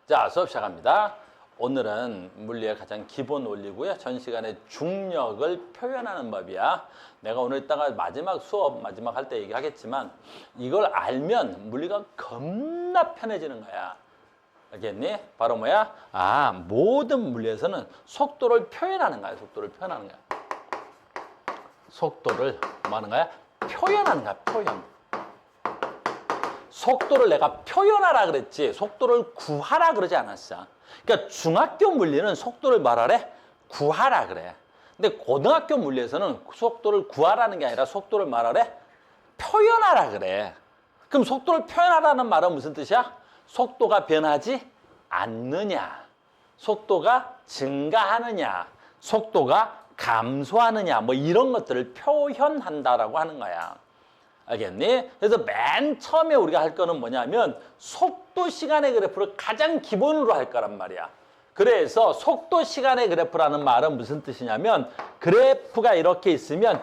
자, 수업 시작합니다. 오늘은 물리의 가장 기본 원리고요. 전 시간에 중력을 표현하는 법이야. 내가 오늘 이따가 마지막 할 때 얘기하겠지만 이걸 알면 물리가 겁나 편해지는 거야. 알겠니? 바로 뭐야? 모든 물리에서는 속도를 표현하는 거야. 속도를 표현하는 거야. 속도를 뭐 하는 거야? 표현하는 거야. 표현. 속도를 내가 표현하라 그랬지 속도를 구하라 그러지 않았어. 그러니까 중학교 물리는 속도를 말하래? 구하라 그래. 근데 고등학교 물리에서는 속도를 구하라는 게 아니라 속도를 말하래? 표현하라 그래. 그럼 속도를 표현하라는 말은 무슨 뜻이야? 속도가 변하지 않느냐, 속도가 증가하느냐, 속도가 감소하느냐, 뭐 이런 것들을 표현한다라고 하는 거야. 알겠니? 그래서 맨 처음에 우리가 할 거는 뭐냐면 속도 시간의 그래프를 가장 기본으로 할 거란 말이야. 그래서 속도 시간의 그래프라는 말은 무슨 뜻이냐면 그래프가 이렇게 있으면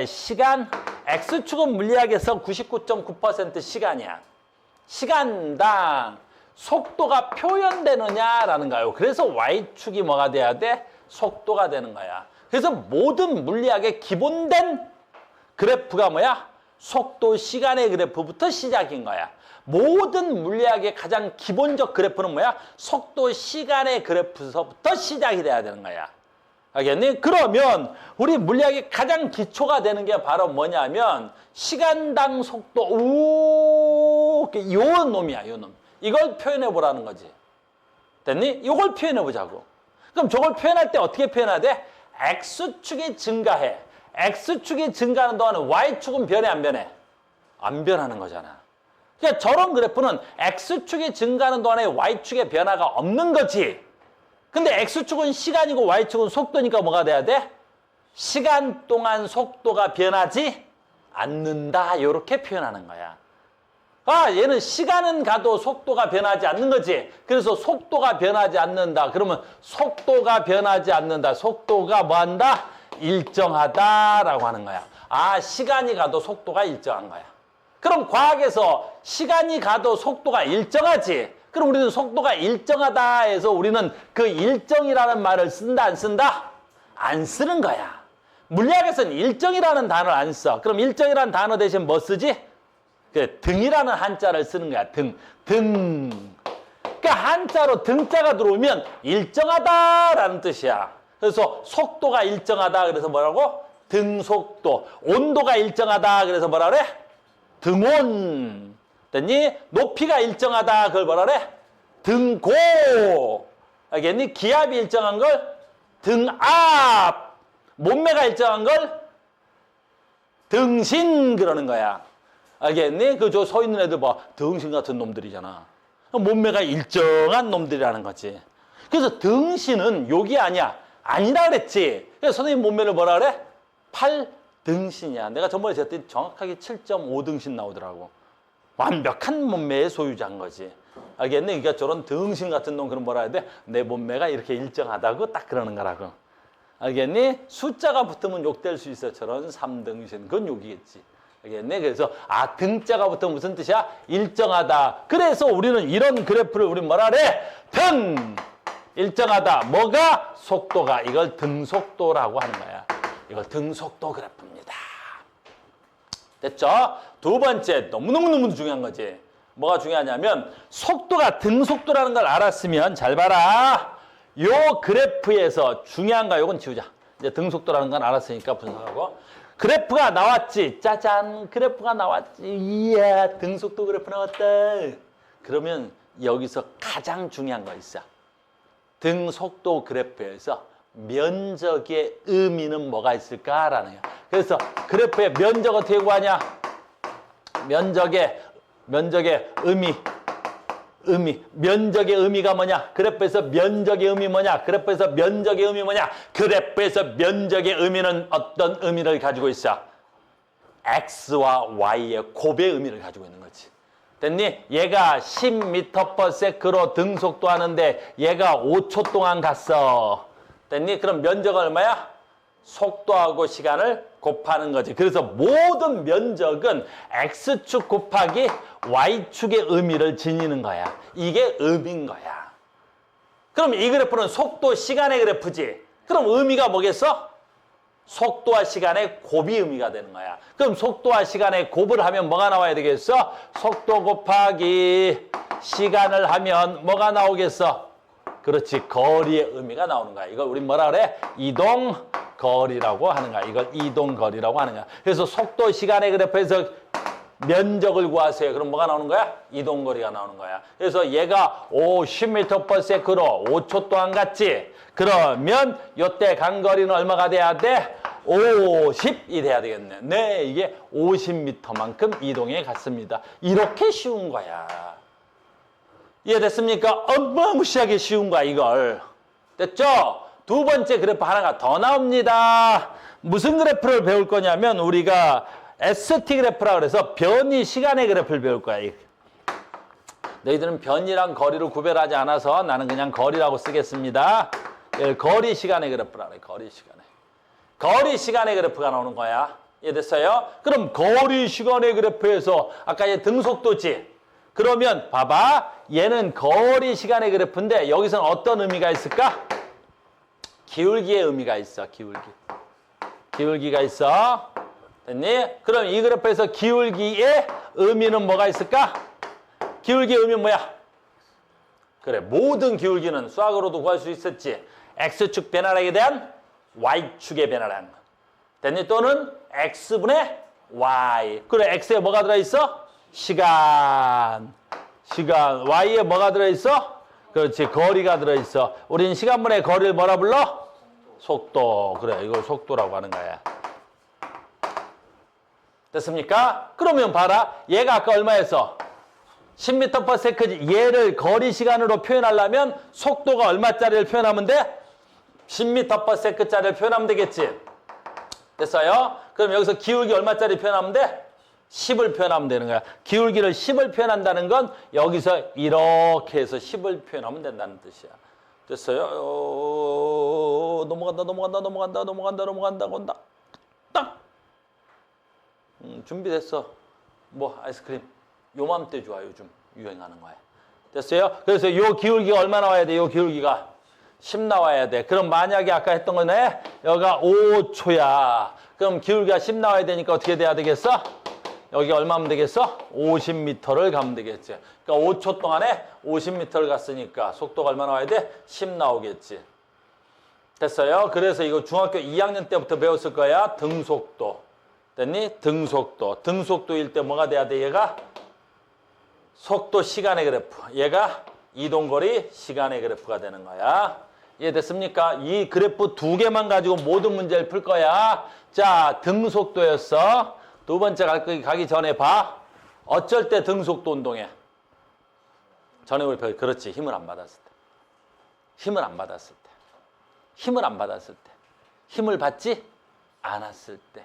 시간 X축은 물리학에서 99.9% 시간이야. 시간당 속도가 표현되느냐라는 거예요. 그래서 Y축이 뭐가 돼야 돼? 속도가 되는 거야. 그래서 모든 물리학의 기본된 그래프가 뭐야? 속도 시간의 그래프부터 시작인 거야. 모든 물리학의 가장 기본적 그래프는 뭐야? 속도 시간의 그래프서부터 시작이 돼야 되는 거야. 알겠니? 그러면 우리 물리학의 가장 기초가 되는 게 바로 뭐냐면 시간당 속도, 요 놈이야, 요 놈. 이걸 표현해 보라는 거지. 됐니? 이걸 표현해 보자고. 그럼 저걸 표현할 때 어떻게 표현해야 돼? X축이 증가해. X축이 증가하는 동안은 Y축은 변해 안 변해? 안 변하는 거잖아. 그러니까 저런 그래프는 X축이 증가하는 동안에 Y축의 변화가 없는 거지. 근데 X축은 시간이고 Y축은 속도니까 뭐가 돼야 돼? 시간 동안 속도가 변하지 않는다. 이렇게 표현하는 거야. 얘는 시간은 가도 속도가 변하지 않는 거지. 그래서 속도가 변하지 않는다. 그러면 속도가 변하지 않는다. 속도가 뭐한다? 일정하다라고 하는 거야. 시간이 가도 속도가 일정한 거야. 그럼 과학에서 시간이 가도 속도가 일정하지. 그럼 우리는 속도가 일정하다 해서 우리는 그 일정이라는 말을 쓴다 안 쓴다? 안 쓰는 거야. 물리학에서는 일정이라는 단어를 안 써. 그럼 일정이라는 단어 대신 뭐 쓰지? 등이라는 한자를 쓰는 거야. 등. 그러니까 한자로 등자가 들어오면 일정하다라는 뜻이야. 그래서 속도가 일정하다 그래서 뭐라고? 등속도. 온도가 일정하다 그래서 뭐라 그래? 등온. 됐니? 높이가 일정하다 그걸 뭐라 그래? 등고. 알겠니? 기압이 일정한 걸 등압. 몸매가 일정한 걸 등신 그러는 거야. 알겠니? 저 서 있는 애들 봐. 등신 같은 놈들이잖아. 몸매가 일정한 놈들이라는 거지. 그래서 등신은 욕이 아니야. 아니라 그랬지. 그래서 선생님 몸매를 뭐라 그래? 8등신이야. 내가 저번에 제가 정확하게 7.5등신 나오더라고. 완벽한 몸매의 소유자인 거지. 알겠니? 그러니까 저런 등신 같은 놈 그럼 뭐라 해야 돼? 내 몸매가 이렇게 일정하다고 딱 그러는 거라고. 알겠니? 숫자가 붙으면 욕될 수 있어. 저런 3등신. 그건 욕이겠지. 알겠니? 그래서 등자가 붙으면 무슨 뜻이야? 일정하다. 그래서 우리는 이런 그래프를 우리 뭐라 그래? 등! 일정하다. 뭐가? 속도가. 이걸 등속도라고 하는 거야. 이거 등속도 그래프입니다. 됐죠? 두 번째, 너무너무 중요한 거지. 뭐가 중요하냐면 속도가 등속도라는 걸 알았으면 잘 봐라. 요 그래프에서 중요한 거 요건 지우자. 이제 등속도라는 건 알았으니까 분석하고. 그래프가 나왔지. 짜잔. 그래프가 나왔지. 이야, 등속도 그래프 나왔다. 그러면 여기서 가장 중요한 거 있어. 등속도 그래프에서 면적의 의미는 뭐가 있을까라는 거야. 그래서 그래프의 면적 어떻게 구하냐? 면적의 의미. 면적의 의미가 뭐냐? 그래프에서 면적의 의미 뭐냐? 그래프에서 면적의 의미 뭐냐? 그래프에서 면적의 의미는 어떤 의미를 가지고 있어? X와 Y의 곱의 의미를 가지고 있는 거지. 됐니? 얘가 10m/s로 등속도 하는데 얘가 5초 동안 갔어. 됐니? 그럼 면적은 얼마야? 속도하고 시간을 곱하는 거지. 그래서 모든 면적은 X축 곱하기 Y축의 의미를 지니는 거야. 이게 의미인 거야. 그럼 이 그래프는 속도, 시간의 그래프지. 그럼 의미가 뭐겠어? 속도와 시간의 곱이 의미가 되는 거야. 그럼 속도와 시간의 곱을 하면 뭐가 나와야 되겠어? 속도 곱하기 시간을 하면 뭐가 나오겠어? 그렇지, 거리의 의미가 나오는 거야. 이걸 우리 뭐라 그래? 이동거리라고 하는 거야. 이걸 이동거리라고 하는 거야. 그래서 속도, 시간의 그래프에서 면적을 구하세요. 그럼 뭐가 나오는 거야? 이동거리가 나오는 거야. 그래서 얘가 10m/s로 5초 동안 갔지. 그러면 요때 간 거리는 얼마가 돼야 돼? 50이 돼야 되겠네. 네, 이게 50m만큼 이동해 갔습니다. 이렇게 쉬운 거야. 이해됐습니까? 어마무시하게 쉬운 거야, 이걸. 됐죠? 두 번째 그래프 하나가 더 나옵니다. 무슨 그래프를 배울 거냐면 우리가 ST 그래프라 그래서 변이 시간의 그래프를 배울 거야. 너희들은 변이랑 거리를 구별하지 않아서 나는 그냥 거리라고 쓰겠습니다. 거리 시간의 그래프라 그래. 거리 시간의. 거리 시간의 그래프가 나오는 거야. 이해됐어요? 그럼 거리 시간의 그래프에서 아까 얘 등속도지. 그러면 봐봐. 얘는 거리 시간의 그래프인데 여기서는 어떤 의미가 있을까? 기울기의 의미가 있어. 기울기. 기울기가 있어. 됐니? 그럼 이 그래프에서 기울기의 의미는 뭐가 있을까? 기울기의 의미는 뭐야? 그래, 모든 기울기는 수학으로도 구할 수 있었지. X축 변화량에 대한 Y축의 변화량. 됐니? 또는 X분의 Y. 그래, X에 뭐가 들어있어? 시간. 시간. Y에 뭐가 들어있어? 그렇지, 거리가 들어있어. 우린 시간분의 거리를 뭐라 불러? 속도. 그래, 이걸 속도라고 하는 거야. 됐습니까? 그러면 봐라. 얘가 아까 얼마였어? 10m/s지. 얘를 거리 시간으로 표현하려면 속도가 얼마짜리를 표현하면 돼? 10m/s짜리를 표현하면 되겠지. 됐어요? 그럼 여기서 기울기 얼마짜리 표현하면 돼? 10을 표현하면 되는 거야. 기울기를 10을 표현한다는 건 여기서 이렇게 해서 10을 표현하면 된다는 뜻이야. 됐어요? 넘어간다. 딱! 준비됐어. 뭐 아이스크림. 요맘때 좋아. 요즘 유행하는 거야. 됐어요? 그래서 요 기울기가 얼마 나와야 돼? 요 기울기가 10 나와야 돼. 그럼 만약에 아까 했던 거네. 여기가 5초야. 그럼 기울기가 10 나와야 되니까 어떻게 돼야 되겠어? 여기 얼마면 되겠어? 50m를 가면 되겠지. 그러니까 5초 동안에 50m를 갔으니까 속도가 얼마 나와야 돼? 10 나오겠지. 됐어요? 그래서 이거 중학교 2학년 때부터 배웠을 거야. 등속도. 됐니? 등속도. 등속도일 때 뭐가 돼야 돼? 얘가 속도 시간의 그래프. 얘가 이동거리 시간의 그래프가 되는 거야. 이해됐습니까? 이 그래프 두 개만 가지고 모든 문제를 풀 거야. 자, 등속도였어. 두 번째 가기 전에 봐. 어쩔 때 등속도 운동해? 전에 우리 배웠 그렇지. 힘을 안 받았을 때. 힘을 안 받았을 때. 힘을 안 받았을 때. 힘을 받지 않았을 때.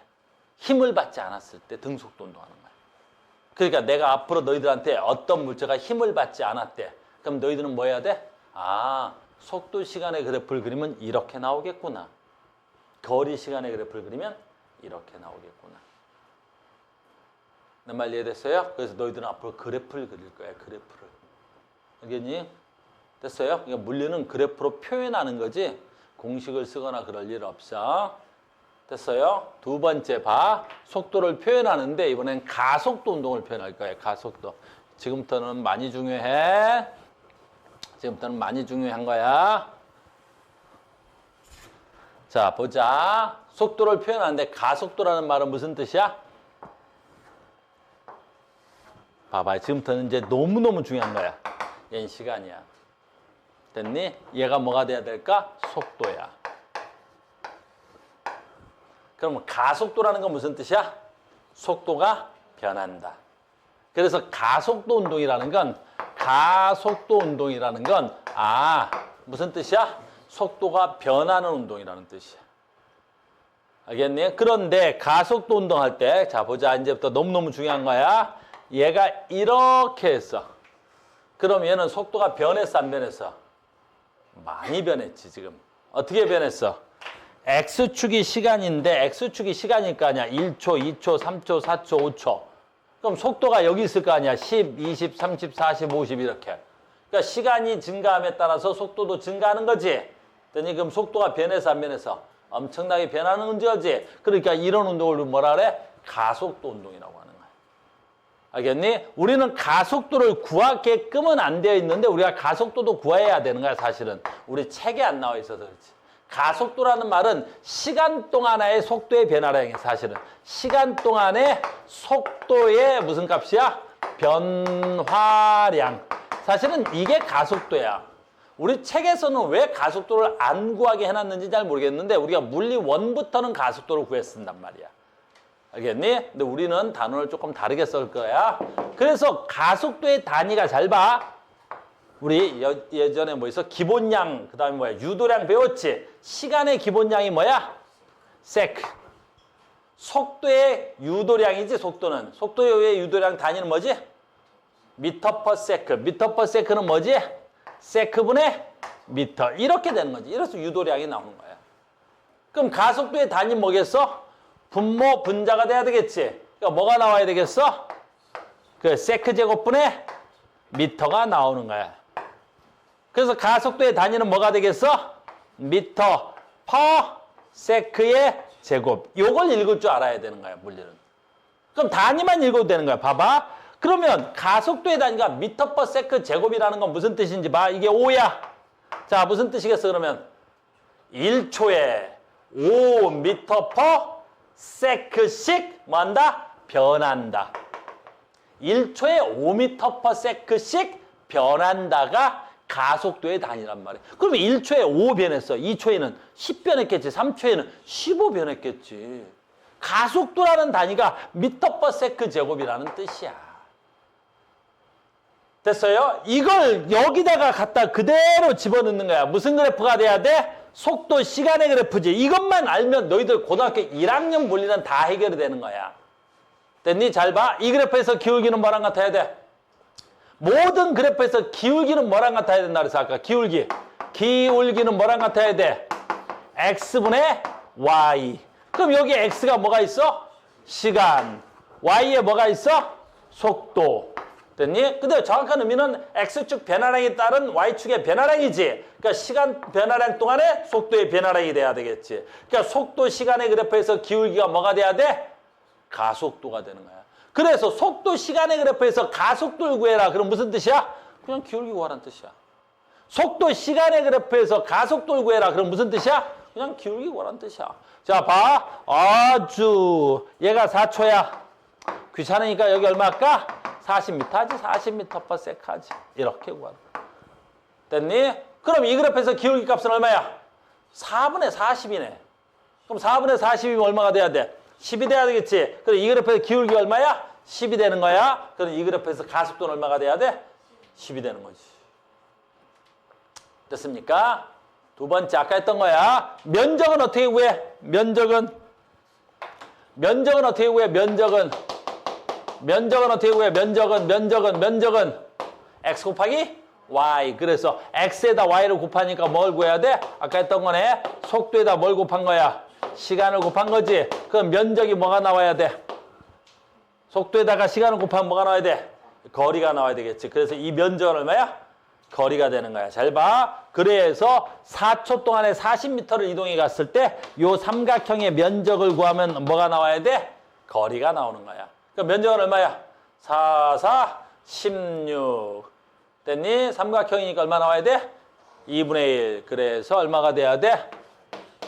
힘을 받지 않았을 때 등속도 운동하는 거야. 그러니까 내가 앞으로 너희들한테 어떤 물체가 힘을 받지 않았대. 그럼 너희들은 뭐 해야 돼? 아, 속도 시간의 그래프를 그리면 이렇게 나오겠구나. 거리 시간의 그래프를 그리면 이렇게 나오겠구나. 내 말 이해됐어요? 그래서 너희들은 앞으로 그래프를 그릴 거야. 그래프를. 알겠니? 됐어요? 그러니까 물리는 그래프로 표현하는 거지 공식을 쓰거나 그럴 일 없어. 됐어요? 두 번째 봐. 속도를 표현하는데 이번엔 가속도 운동을 표현할 거예요. 가속도. 지금부터는 많이 중요해. 지금부터는 많이 중요한 거야. 자, 보자. 속도를 표현하는데 가속도라는 말은 무슨 뜻이야? 봐봐. 지금부터는 이제 너무너무 중요한 거야. 얘는 시간이야. 됐니? 얘가 뭐가 돼야 될까? 속도야. 그럼 가속도라는 건 무슨 뜻이야? 속도가 변한다. 그래서 가속도 운동이라는 건 무슨 뜻이야? 속도가 변하는 운동이라는 뜻이야. 알겠니? 그런데 가속도 운동할 때, 자 보자. 이제부터 너무너무 중요한 거야. 얘가 이렇게 했어. 그럼 얘는 속도가 변했어, 안 변했어? 많이 변했지, 지금. 어떻게 변했어? X축이 시간인데 X축이 시간일 거 아니야. 1초, 2초, 3초, 4초, 5초. 그럼 속도가 여기 있을 거 아니야. 10, 20, 30, 40, 50 이렇게. 그러니까 시간이 증가함에 따라서 속도도 증가하는 거지. 그럼 속도가 변해서 안 변해서 엄청나게 변하는 문제지. 그러니까 이런 운동을 뭐라 그래? 가속도 운동이라고 하는 거야. 알겠니? 우리는 가속도를 구하게끔은 안 되어 있는데 우리가 가속도도 구해야 되는 거야, 사실은. 우리 책에 안 나와 있어서 그렇지. 가속도라는 말은 시간 동안의 속도의 변화량이야, 사실은. 시간 동안의 속도의 무슨 값이야? 변화량. 사실은 이게 가속도야. 우리 책에서는 왜 가속도를 안 구하게 해놨는지 잘 모르겠는데 우리가 물리 1부터는 가속도를 구했쓴단 말이야. 알겠니? 근데 우리는 단원을 조금 다르게 쓸 거야. 그래서 가속도의 단위가 잘 봐. 우리 예전에 뭐 있어? 기본량, 그 다음에 뭐야? 유도량 배웠지? 시간의 기본량이 뭐야? 세크. 속도의 유도량이지, 속도는. 속도의 유도량 단위는 뭐지? 미터 퍼 세크. 미터 퍼 세크는 뭐지? 세크분의 미터. 이렇게 되는 거지. 이래서 유도량이 나오는 거야. 그럼 가속도의 단위 뭐겠어? 분모, 분자가 돼야 되겠지. 그러니까 뭐가 나와야 되겠어? 그 세크 제곱분의 미터가 나오는 거야. 그래서 가속도의 단위는 뭐가 되겠어? 미터 퍼 세크의 제곱. 요걸 읽을 줄 알아야 되는 거야, 물리는. 그럼 단위만 읽어도 되는 거야. 봐봐. 그러면 가속도의 단위가 미터 퍼 세크 제곱이라는 건 무슨 뜻인지 봐. 이게 5야. 자, 무슨 뜻이겠어, 그러면? 1초에 5미터 퍼 세크씩 뭐한다? 변한다. 1초에 5m per sec씩 변한다가 가속도의 단위란 말이야. 그러면 1초에 5 변했어. 2초에는 10 변했겠지. 3초에는 15 변했겠지. 가속도라는 단위가 미터 per sec 제곱이라는 뜻이야. 됐어요? 이걸 여기다가 갖다 그대로 집어넣는 거야. 무슨 그래프가 돼야 돼? 속도, 시간의 그래프지. 이것만 알면 너희들 고등학교 1학년 물리는 다 해결이 되는 거야. 됐니? 잘 봐. 이 그래프에서 기울기는 뭐랑 같아야 돼? 모든 그래프에서 기울기는 뭐랑 같아야 된다 그래서 아까 기울기. 기울기는 뭐랑 같아야 돼? x분의 y. 그럼 여기 x가 뭐가 있어? 시간. y에 뭐가 있어? 속도. 됐니? 근데 정확한 의미는 x축 변화량에 따른 y축의 변화량이지. 그러니까 시간 변화량 동안에 속도의 변화량이 돼야 되겠지. 그러니까 속도, 시간의 그래프에서 기울기가 뭐가 돼야 돼? 가속도가 되는 거야. 그래서 속도, 시간의 그래프에서 가속도를 구해라. 그럼 무슨 뜻이야? 그냥 기울기 구하라는 뜻이야. 속도, 시간의 그래프에서 가속도를 구해라. 그럼 무슨 뜻이야? 그냥 기울기 구하라는 뜻이야. 자, 봐. 아주 얘가 4초야. 귀찮으니까 여기 얼마 할까? 40m 하지. 40m per sec 하지. 이렇게 구하라. 됐니? 그럼 이 그래프에서 기울기 값은 얼마야? 4분의 40이네. 그럼 4분의 40이면 얼마가 돼야 돼? 10이 돼야 되겠지. 그럼 이 그래프에서 기울기 얼마야? 10이 되는 거야. 그럼 이 그래프에서 가속도는 얼마가 돼야 돼? 10이 되는 거지. 됐습니까? 두 번째 아까 했던 거야. 면적은 어떻게 구해? 면적은 어떻게 구해? 면적은 어떻게 구해? 면적은 x 곱하기 y. 그래서 x에다 y를 곱하니까 뭘 구해야 돼? 아까 했던 거네. 속도에다 뭘 곱한 거야? 시간을 곱한 거지. 그럼 면적이 뭐가 나와야 돼? 속도에다가 시간을 곱하면 뭐가 나와야 돼? 거리가 나와야 되겠지. 그래서 이 면적은 얼마야? 거리가 되는 거야. 잘 봐. 그래서 4초 동안에 40m를 이동해 갔을 때 요 삼각형의 면적을 구하면 뭐가 나와야 돼? 거리가 나오는 거야. 그럼 면적은 얼마야? 4, 4, 16. 됐니? 삼각형이니까 얼마 나와야 돼? 2분의 1. 그래서 얼마가 돼야 돼?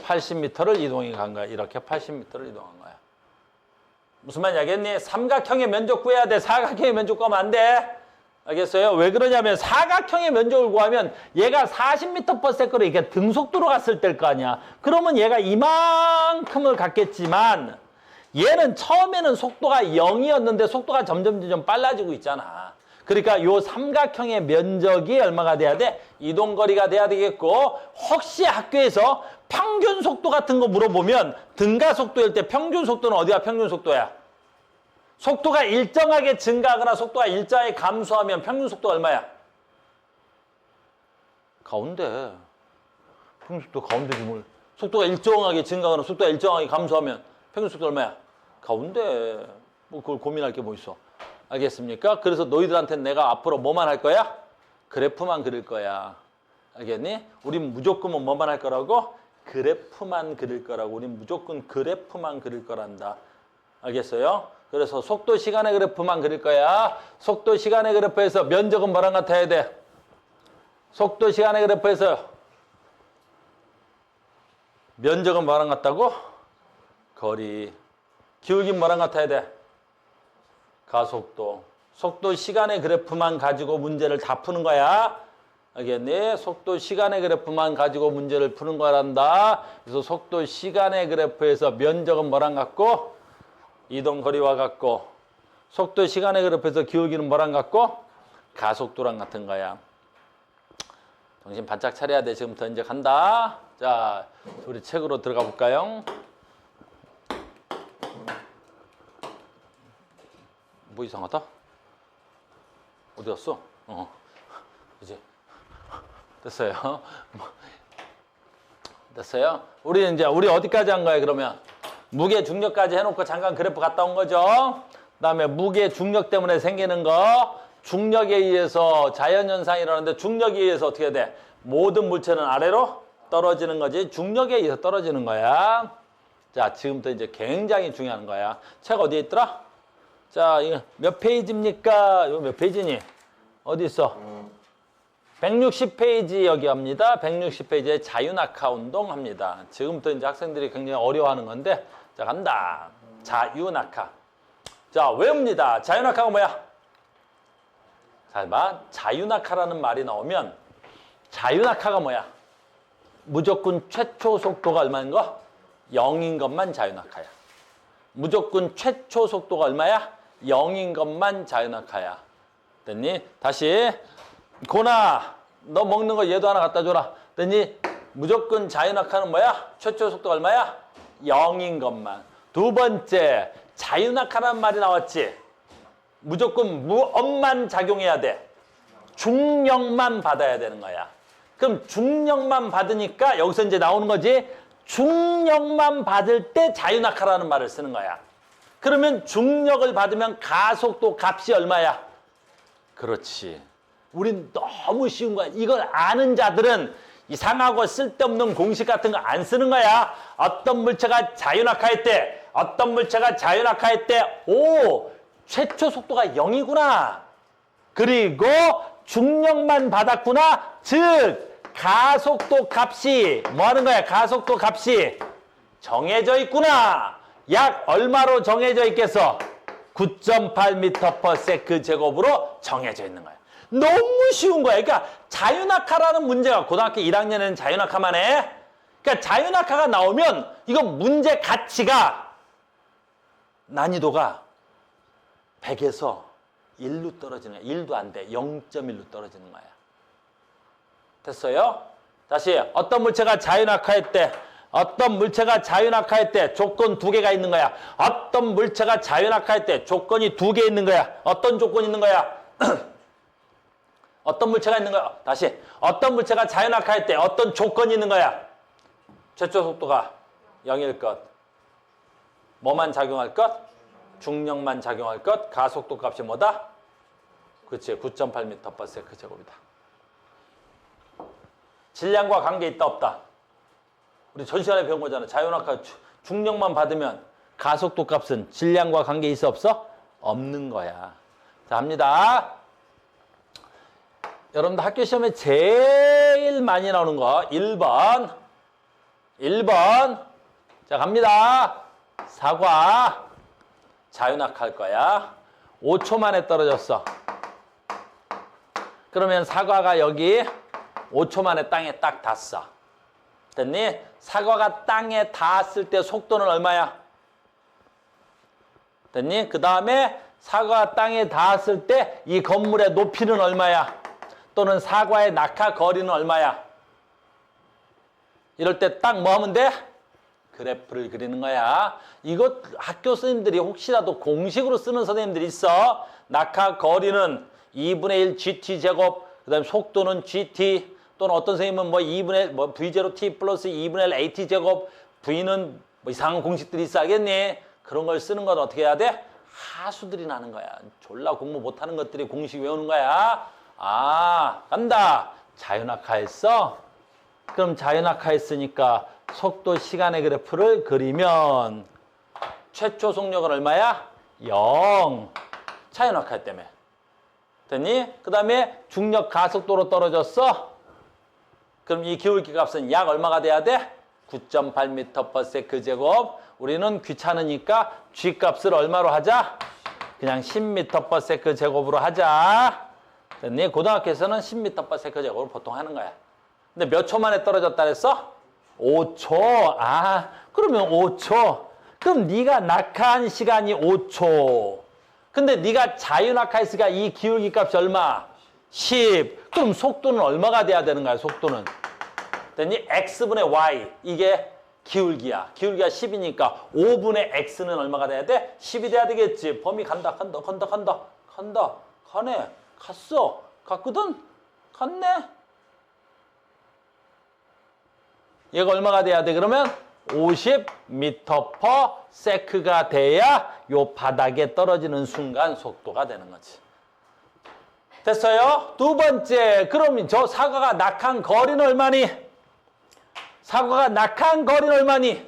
80m를 이동해 간 거야. 이렇게 80m를 이동한 거야. 무슨 말인지 알겠니? 삼각형의 면적 구해야 돼. 사각형의 면적 구하면 안 돼. 알겠어요? 왜 그러냐면 사각형의 면적을 구하면 얘가 40m per sec로 이렇게 등속도로 갔을 때일 거 아니야. 그러면 얘가 이만큼을 갔겠지만 얘는 처음에는 속도가 0이었는데 속도가 점점 빨라지고 있잖아. 그러니까 요 삼각형의 면적이 얼마가 돼야 돼? 이동거리가 돼야 되겠고, 혹시 학교에서 평균 속도 같은 거 물어보면 등가 속도일 때 평균 속도는 어디가 평균 속도야? 속도가 일정하게 증가하거나 속도가 일정하게 감소하면 평균 속도가 얼마야? 가운데. 평균 속도 가운데지 뭘. 속도가 일정하게 증가하거나 속도가 일정하게 감소하면 평균 속도 얼마야? 가운데. 뭐 그걸 고민할 게 뭐 있어. 알겠습니까? 그래서 너희들한테는 내가 앞으로 뭐만 할 거야? 그래프만 그릴 거야. 알겠니? 우린 무조건 뭐만 할 거라고? 그래프만 그릴 거라고. 우린 무조건 그래프만 그릴 거란다. 알겠어요? 그래서 속도 시간의 그래프만 그릴 거야. 속도 시간의 그래프에서 면적은 뭐랑 같아야 돼? 속도 시간의 그래프에서 면적은 뭐랑 같다고? 거리. 기울기는 뭐랑 같아야 돼? 가속도. 속도 시간의 그래프만 가지고 문제를 다 푸는 거야. 알겠니? 속도 시간의 그래프만 가지고 문제를 푸는 거란다. 그래서 속도 시간의 그래프에서 면적은 뭐랑 같고? 이동 거리와 같고. 속도 시간의 그래프에서 기울기는 뭐랑 같고? 가속도랑 같은 거야. 정신 바짝 차려야 돼. 지금부터 이제 간다. 자, 우리 책으로 들어가 볼까요? 뭐 이상하다? 어디 갔어? 이제 됐어요. 됐어요. 우리 어디까지 한 거야, 그러면? 무게 중력까지 해놓고 잠깐 그래프 갔다 온 거죠. 그다음에 무게 중력 때문에 생기는 거, 중력에 의해서 자연현상이 일어나는데 중력에 의해서 어떻게 돼? 모든 물체는 아래로 떨어지는 거지. 중력에 의해서 떨어지는 거야. 자, 지금부터 이제 굉장히 중요한 거야. 책 어디에 있더라? 자, 이거 몇 페이지입니까? 이거 몇 페이지니? 어디 있어? 160페이지 여기 합니다. 160페이지에 자유낙하 운동 합니다. 지금부터 이제 학생들이 굉장히 어려워하는 건데, 자, 간다. 자유낙하. 자, 외웁니다. 자유낙하가 뭐야? 잘 봐. 자유낙하라는 말이 나오면, 자유낙하가 뭐야? 무조건 최초 속도가 얼마인 거? 0인 것만 자유낙하야. 무조건 최초 속도가 얼마야? 0인 것만 자유낙하야. 됐니? 다시. 고나, 너 먹는 거 얘도 하나 갖다 줘라. 됐니? 무조건 자유낙하는 뭐야? 최초 속도가 얼마야? 0인 것만. 두 번째, 자유낙하라는 말이 나왔지? 무조건 무엄만 작용해야 돼. 중력만 받아야 되는 거야. 그럼 중력만 받으니까 여기서 이제 나오는 거지. 중력만 받을 때 자유낙하라는 말을 쓰는 거야. 그러면 중력을 받으면 가속도 값이 얼마야? 그렇지. 우린 너무 쉬운 거야. 이걸 아는 자들은 이상하고 쓸데없는 공식 같은 거 안 쓰는 거야. 어떤 물체가 자유낙하할 때, 어떤 물체가 자유낙하할 때, 오, 최초 속도가 0이구나. 그리고 중력만 받았구나. 즉, 가속도 값이 뭐 하는 거야? 가속도 값이 정해져 있구나. 약 얼마로 정해져 있겠어? 9.8m/s 제곱으로 정해져 있는 거야. 너무 쉬운 거야. 그러니까 자유낙하라는 문제가 고등학교 1학년에는 자유낙하만 해. 그러니까 자유낙하가 나오면 이거 문제 가치가 난이도가 100에서 1로 떨어지는 거야. 1도 안 돼. 0.1로 떨어지는 거야. 됐어요? 다시 어떤 물체가 자유낙하할 때 어떤 물체가 자유낙하할 때 조건 두 개가 있는 거야. 어떤 물체가 자유낙하할 때 조건이 두 개 있는 거야. 어떤 조건이 있는 거야? 어떤 물체가 있는 거야? 다시 어떤 물체가 자유낙하할 때 어떤 조건이 있는 거야? 최초 속도가 0일 것. 뭐만 작용할 것? 중력만 작용할 것. 가속도 값이 뭐다? 그렇지. 9.8m/s 제곱이다. 질량과 관계 있다 없다? 우리 전 시간에 배운 거잖아. 자유낙하 중력만 받으면 가속도 값은 질량과 관계 있어 없어? 없는 거야. 자, 합니다. 여러분들 학교 시험에 제일 많이 나오는 거 1번. 1번. 자, 갑니다. 사과. 자유낙하할 거야. 5초 만에 떨어졌어. 그러면 사과가 여기 5초 만에 땅에 딱 닿았어. 됐니? 사과가 땅에 닿았을 때 속도는 얼마야? 됐니? 그 다음에 사과가 땅에 닿았을 때 이 건물의 높이는 얼마야? 또는 사과의 낙하 거리는 얼마야? 이럴 때 딱 뭐 하면 돼? 그래프를 그리는 거야. 이거 학교 선생님들이 혹시라도 공식으로 쓰는 선생님들이 있어. 낙하 거리는 2분의 1 gt 제곱, 그 다음에 속도는 gt, 또는 어떤 선생님은 뭐 2분의 뭐 v0t 플러스 2분의 1 at 제곱, v는 뭐 이상한 공식들이 있어. 알겠니? 그런 걸 쓰는 건 어떻게 해야 돼? 하수들이 나는 거야. 졸라 공부 못하는 것들이 공식 외우는 거야. 아, 간다. 자유낙하했어? 그럼 자유낙하했으니까 속도 시간의 그래프를 그리면 최초 속력은 얼마야? 0. 자유낙하 때문에. 됐니? 그 다음에 중력 가속도로 떨어졌어? 그럼 이 기울기 값은 약 얼마가 돼야 돼? 9.8m/s 제곱. 우리는 귀찮으니까 G 값을 얼마로 하자? 그냥 10m/s 제곱으로 하자. 됐니? 고등학교에서는 10m/s 제곱을 보통 하는 거야. 근데 몇 초 만에 떨어졌다 그랬어? 5초. 아, 그러면 5초. 그럼 네가 낙하한 시간이 5초. 근데 네가 자유낙하했으니까 이 기울기 값이 얼마? 10. 그럼 속도는 얼마가 돼야 되는 거야, 속도는? 됐니? x분의 y. 이게 기울기야. 기울기가 10이니까 5분의 x는 얼마가 돼야 돼? 10이 돼야 되겠지. 범위 간다. 가네. 갔어. 갔거든? 갔네. 얘가 얼마가 돼야 돼? 그러면 50m/s가 돼야 요 바닥에 떨어지는 순간 속도가 되는 거지. 됐어요? 두 번째, 그럼 저 사과가 낙한 거리는 얼마니? 사과가 낙한 거리는 얼마니?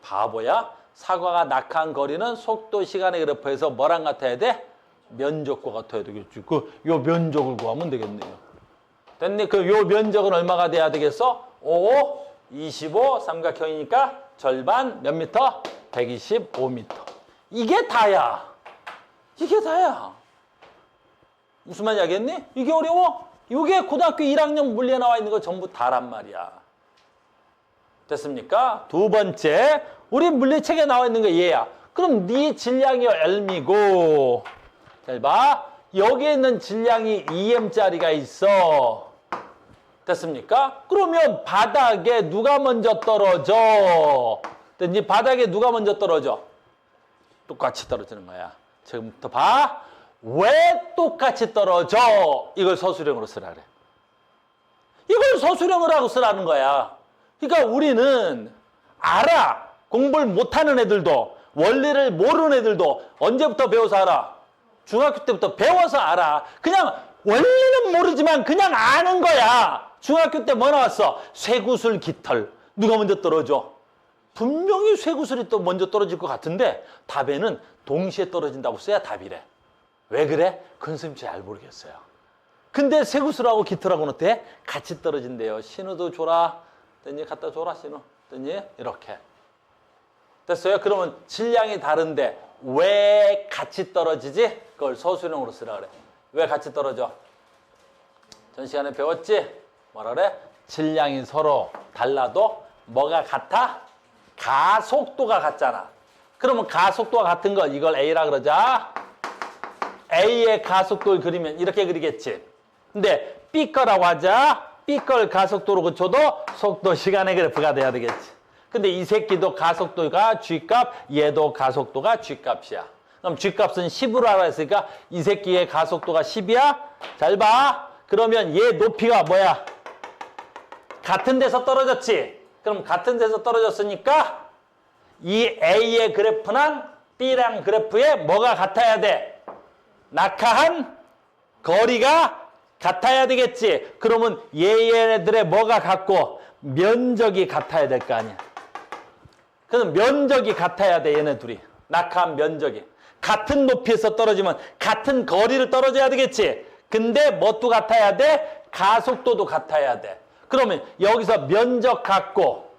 바보야. 사과가 낙한 거리는 속도 시간의 그래프에서 뭐랑 같아야 돼? 면적과 같아야 되겠지. 요 면적을 구하면 되겠네요. 됐니? 요 면적은 얼마가 돼야 되겠어? 5, 25, 삼각형이니까 절반 몇 미터? 125m. 이게 다야. 이게 다야. 무슨 말인지 알겠니? 이게 어려워? 이게 고등학교 1학년 물리에 나와 있는 거 전부 다란 말이야. 됐습니까? 두 번째, 우리 물리책에 나와 있는 거 얘야. 그럼 네 질량이 L미고, 잘 봐. 여기에 있는 질량이 2m짜리가 있어. 됐습니까? 그러면 바닥에 누가 먼저 떨어져? 네 바닥에 누가 먼저 떨어져? 똑같이 떨어지는 거야. 지금부터 봐. 왜 똑같이 떨어져? 이걸 서술형으로 쓰라 그래. 이걸 서술형으로 하고 쓰라는 거야. 그러니까 우리는 알아. 공부를 못하는 애들도, 원리를 모르는 애들도 언제부터 배워서 알아? 중학교 때부터 배워서 알아. 그냥 원리는 모르지만 그냥 아는 거야. 중학교 때 뭐 나왔어? 쇠구슬 깃털. 누가 먼저 떨어져? 분명히 쇠구슬이 또 먼저 떨어질 것 같은데 답에는 동시에 떨어진다고 써야 답이래. 왜 그래? 그건 선생님 잘 모르겠어요. 근데 쇠구슬하고 깃털하고는 어때? 같이 떨어진대요. 신우도 줘라. 됐니? 갖다 줘라, 신우. 됐니? 이렇게. 됐어요? 그러면 질량이 다른데 왜 같이 떨어지지? 그걸 서술형으로 쓰라 그래. 왜 같이 떨어져? 전 시간에 배웠지? 뭐라 그래? 질량이 서로 달라도 뭐가 같아? 가속도가 같잖아. 그러면 가속도가 같은 거 이걸 A라 그러자. A의 가속도를 그리면 이렇게 그리겠지. 근데 B 거라고 하자. B 걸 가속도로 그쳐도 속도 시간의 그래프가 돼야 되겠지. 근데 이 새끼도 가속도가 G값, 얘도 가속도가 G값이야. 그럼 G값은 10으로 알았으니까 이 새끼의 가속도가 10이야? 잘 봐. 그러면 얘 높이가 뭐야? 같은 데서 떨어졌지? 그럼 같은 데서 떨어졌으니까 이 A의 그래프랑 B랑 그래프에 뭐가 같아야 돼? 낙하한 거리가 같아야 되겠지. 그러면 얘네들의 뭐가 같고 면적이 같아야 될 거 아니야. 그럼 면적이 같아야 돼, 얘네 둘이. 낙하한 면적이. 같은 높이에서 떨어지면 같은 거리를 떨어져야 되겠지. 근데 뭣도 같아야 돼? 가속도도 같아야 돼. 그러면 여기서 면적 같고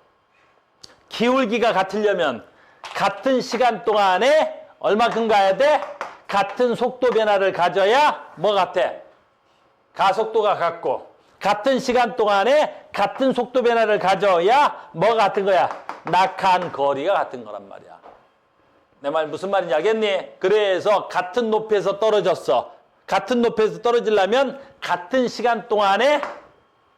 기울기가 같으려면 같은 시간 동안에 얼마큼 가야 돼? 같은 속도 변화를 가져야 뭐 같아? 가속도가 같고 같은 시간 동안에 같은 속도 변화를 가져야 뭐 같은 거야? 낙하한 거리가 같은 거란 말이야. 내 말 무슨 말인지 알겠니? 그래서 같은 높이에서 떨어졌어. 같은 높이에서 떨어지려면 같은 시간 동안에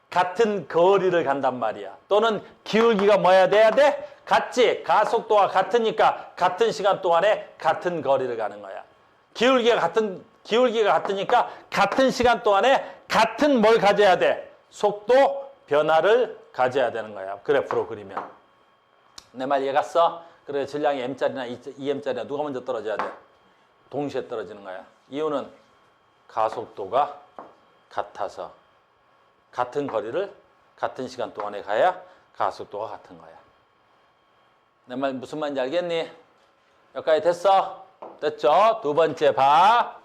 같은 거리를 간단 말이야. 또는 기울기가 뭐야 돼야 돼? 같지. 가속도가 같으니까 같은 시간 동안에 같은 거리를 가는 거야. 기울기가 같으니까 같은 시간 동안에 같은 뭘 가져야 돼? 속도 변화를 가져야 되는 거야. 그래프로 그리면. 내 말 이해 갔어? 그래 질량이 M짜리나 2M짜리나 누가 먼저 떨어져야 돼? 동시에 떨어지는 거야. 이유는 가속도가 같아서 같은 거리를 같은 시간 동안에 가야 가속도가 같은 거야. 내 말 무슨 말인지 알겠니? 여기까지 됐어? 됐죠? 두 번째 봐.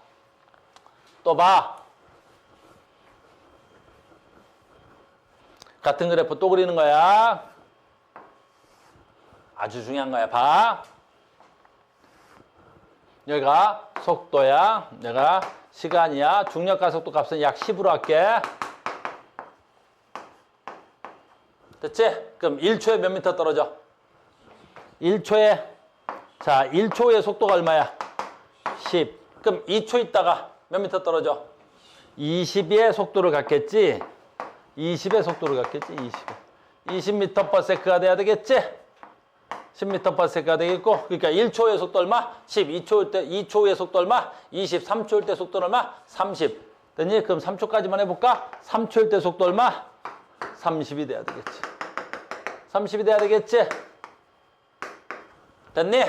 또 봐. 같은 그래프 또 그리는 거야. 아주 중요한 거야. 봐. 여기가 속도야. 내가 시간이야. 중력 가속도 값은 약 10으로 할게. 됐지? 그럼 1초에 몇 미터 떨어져? 1초에 자 1초의 속도가 얼마야? 10. 그럼 2초 있다가 몇 미터 떨어져? 20의 속도를 갖겠지? 20의 속도를 갖겠지? 20m per sec가 돼야 되겠지? 10m per sec가 되겠고, 그러니까 1초의 속도 얼마? 10. 2초의 속도 얼마? 20. 3초일 때 속도 얼마? 30. 됐니? 그럼 3초까지만 해볼까? 3초일 때 속도 얼마? 30이 돼야 되겠지. 30이 돼야 되겠지? 됐니?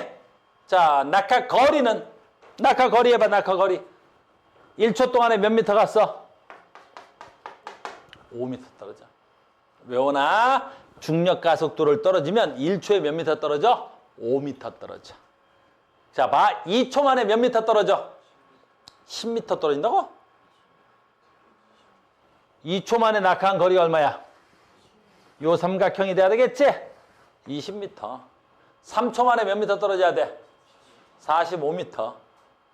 자, 낙하 거리는? 낙하 거리 해봐, 낙하 거리. 1초 동안에 몇 미터 갔어? 5m 떨어져. 외워놔. 중력 가속도를 떨어지면 1초에 몇 미터 떨어져? 5m 떨어져. 자, 봐. 2초 만에 몇 미터 떨어져? 10m 떨어진다고? 2초 만에 낙하한 거리가 얼마야? 요 삼각형이 돼야 되겠지? 20m. 3초 만에 몇 미터 떨어져야 돼? 45m.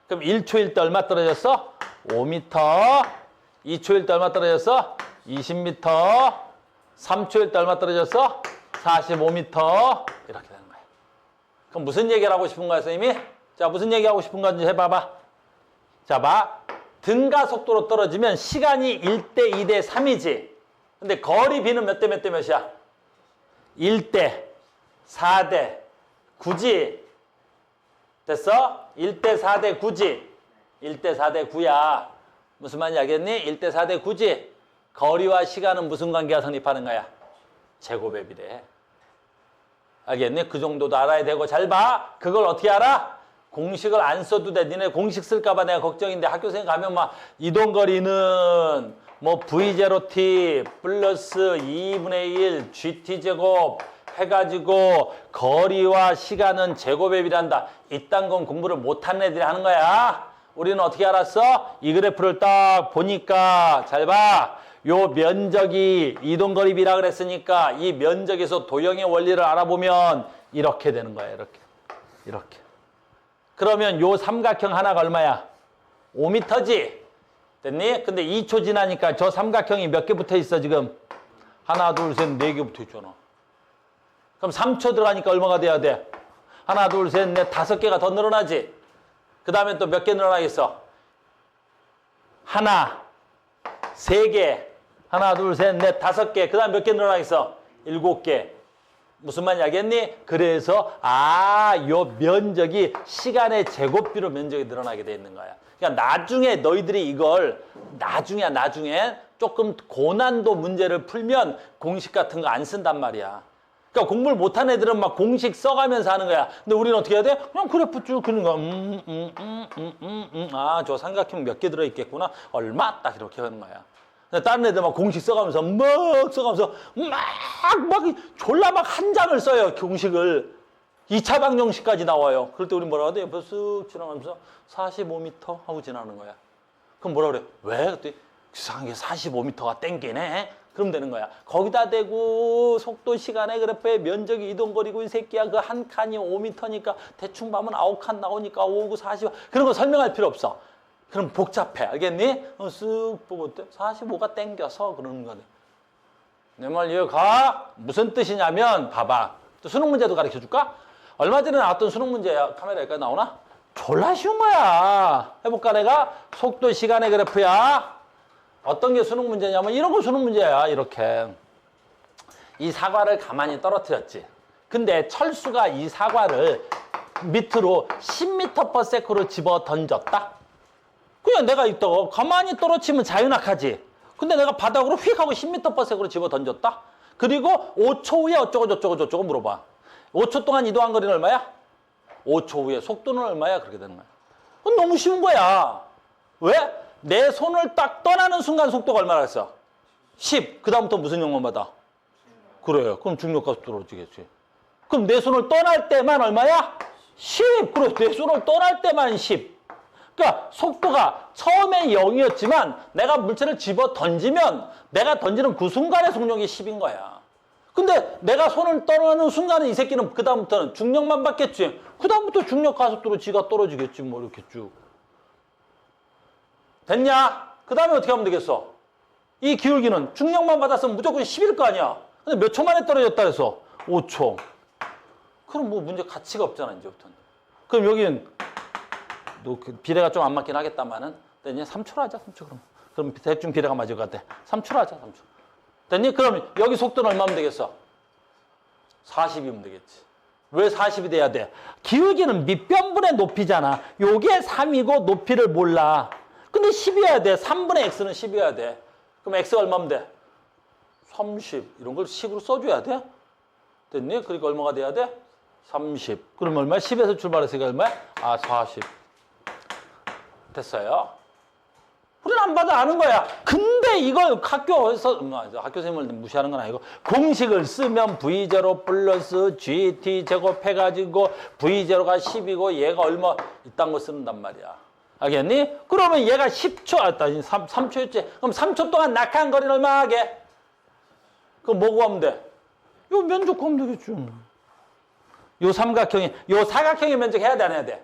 그럼 1초일 때 얼마 떨어졌어? 5m. 2초일 때 얼마 떨어졌어? 20m. 3초일 때 얼마 떨어졌어? 45m. 이렇게 되는 거야. 그럼 무슨 얘기를 하고 싶은 거야, 선생님이? 자, 무슨 얘기하고 싶은 건지 해봐봐. 자, 봐. 등가 속도로 떨어지면 시간이 1대 2대 3이지. 근데 거리 B는 몇 대 몇 대 몇이야? 1대 4대 9지. 됐어? 1대 4대 9지. 1대 4대 9야. 무슨 말인지 알겠니? 1대 4대 9지. 거리와 시간은 무슨 관계가 성립하는 거야? 제곱의 비례. 알겠니? 그 정도도 알아야 되고. 잘 봐. 그걸 어떻게 알아? 공식을 안 써도 돼. 니네 공식 쓸까 봐 내가 걱정인데 학교생 가면 막 이동거리는 뭐 V0t 플러스 2분의 1 GT제곱 해가지고 거리와 시간은 제곱의 비례한다. 이딴 건 공부를 못하는 애들이 하는 거야. 우리는 어떻게 알았어? 이 그래프를 딱 보니까 잘 봐. 요 면적이 이동거리비라 그랬으니까 이 면적에서 도형의 원리를 알아보면 이렇게 되는 거야. 이렇게. 이렇게. 그러면 요 삼각형 하나가 얼마야? 5m지? 됐니? 근데 2초 지나니까 저 삼각형이 몇 개 붙어 있어 지금? 하나, 둘, 셋, 4개 붙어 있잖아. 그럼 3초 들어가니까 얼마가 돼야 돼? 하나, 둘, 셋, 넷, 5개가 더 늘어나지? 그 다음에 또 몇 개 늘어나겠어? 하나, 3개, 하나, 둘, 셋, 넷, 5개. 그 다음 몇 개 늘어나겠어? 7개. 무슨 말인지 알겠니? 그래서 요 면적이 시간의 제곱비로 면적이 늘어나게 돼 있는 거야. 그러니까 나중에 너희들이 이걸 나중에 조금 고난도 문제를 풀면 공식 같은 거 안 쓴단 말이야. 그러니까 공부를 못한 애들은 막 공식 써가면서 하는 거야. 근데 우리는 어떻게 해야 돼? 그냥 그래프 쭉 그리는 거야. 저 삼각형 몇 개 들어있겠구나. 얼마? 딱 이렇게 하는 거야. 다른 애들 막 공식 써가면서 막 써가면서 막 졸라 막 한 장을 써요. 공식을. 2차 방정식까지 나와요. 그럴 때 우리 뭐라고 하대? 옆에 쓱 지나가면서 45m 하고 지나가는 거야. 그럼 뭐라 그래? 왜? 그때 이상하게 45m가 땡기네? 그럼 되는 거야. 거기다 대고 속도 시간의 그래프에 면적이 이동거리고 이 새끼야. 그 한 칸이 5m니까 대충 봐면 9칸 나오니까 5, 9, 40. 그런 거 설명할 필요 없어. 그럼 복잡해. 알겠니? 쓱 보고 45가 땡겨서 그러는 거네. 내 말 이해가? 무슨 뜻이냐면 봐봐. 또 수능 문제도 가르쳐 줄까? 얼마 전에 나왔던 수능 문제야. 카메라 여기까지 나오나? 졸라 쉬운 거야. 해볼까 내가? 속도 시간의 그래프야. 어떤 게 수능 문제냐면 이런 거 수능 문제야. 이렇게. 이 사과를 가만히 떨어뜨렸지. 근데 철수가 이 사과를 밑으로 10m/s로 집어 던졌다. 그냥 내가 있다가 가만히 떨어치면 자유낙하지. 근데 내가 바닥으로 휙 하고 10m/s로 집어 던졌다. 그리고 5초 후에 어쩌고 물어봐. 5초 동안 이동한 거리는 얼마야? 5초 후에 속도는 얼마야? 그렇게 되는 거야. 너무 쉬운 거야. 왜? 내 손을 딱 떠나는 순간 속도가 얼마나 했어? 10. 그 다음부터 무슨 영만받아? 그래요. 그럼 중력가속 떨어지겠지. 그럼 내 손을 떠날 때만 얼마야? 10. 그래, 내 손을 떠날 때만 10. 그러니까 속도가 처음에 0이었지만 내가 물체를 집어 던지면 내가 던지는 그 순간의 속력이 10인 거야. 근데 내가 손을 떠나는 순간에 이 새끼는 그 다음부터는 중력만 받겠지. 그 다음부터 중력 가속도로 지가 떨어지겠지. 뭐 이렇게 쭉. 됐냐? 그 다음에 어떻게 하면 되겠어? 이 기울기는 중력만 받았으면 무조건 10일 거 아니야. 근데 몇 초 만에 떨어졌다 해서 5초. 그럼 뭐 문제 가치가 없잖아, 이제부터는. 그럼 여기는 그 비례가 좀 안 맞긴 하겠다마는 됐니? 3초로 하자, 3초 그럼. 그럼 대충 비례가 맞을 것 같아. 3초로 하자, 3초. 됐니? 그럼 여기 속도는 얼마면 되겠어? 40이면 되겠지. 왜 40이 돼야 돼? 기울기는 밑변분의 높이잖아. 요게 3이고 높이를 몰라. 근데 10이어야 돼. 3분의 x는 10이어야 돼. 그럼 x가 얼마면 돼? 30. 이런 걸 식으로 써줘야 돼. 됐니? 그러니까 얼마가 돼야 돼? 30. 그럼 얼마야? 10에서 출발했으니까 얼마야? 아, 40. 됐어요. 우리는 안 봐도 아는 거야. 근데 이걸 학교 선생님을 무시하는 건 아니고 공식을 쓰면 V0 플러스 GT 제곱해가지고 V0가 10이고 얘가 얼마 이딴 거 쓰는단 말이야. 알겠니? 그러면 얘가 10초, 3초였지. 그럼 3초 동안 낙하한 거리는 얼마 하게? 그럼 뭐 구하면 돼? 요 면적 구하면 되겠죠. 요 삼각형이, 요 사각형의 면적 해야 돼, 안 해야 돼?